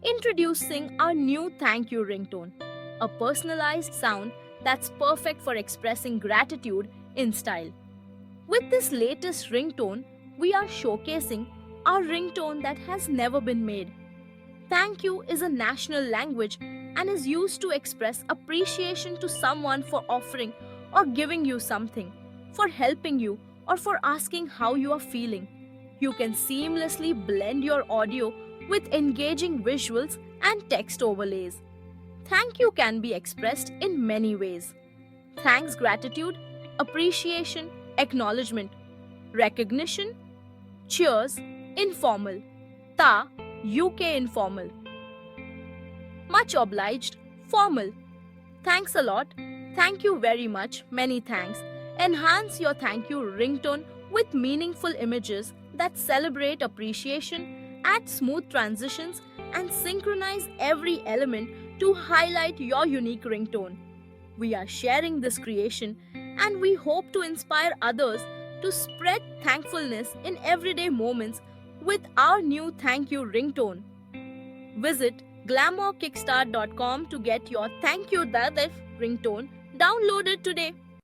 Introducing our new Thank You Ringtone, a personalized sound that's perfect for expressing gratitude in style. With this latest ringtone, we are showcasing our ringtone that has never been made. Thank you is a national language and is used to express appreciation to someone for offering or giving you something, for helping you, or for asking how you are feeling. You can seamlessly blend your audio with engaging visuals and text overlays. Thank you can be expressed in many ways. Thanks, gratitude, appreciation, acknowledgement, recognition, cheers, informal, ta, UK informal, much obliged, formal, thanks a lot, thank you very much, many thanks. Enhance your thank you ringtone with meaningful images that celebrate appreciation, add smooth transitions, and synchronize every element to highlight your unique ringtone. We are sharing this creation and we hope to inspire others to spread thankfulness in everyday moments with our new Thank You ringtone. Visit glamourkickstart.com to get your Thank You Dadef ringtone downloaded today.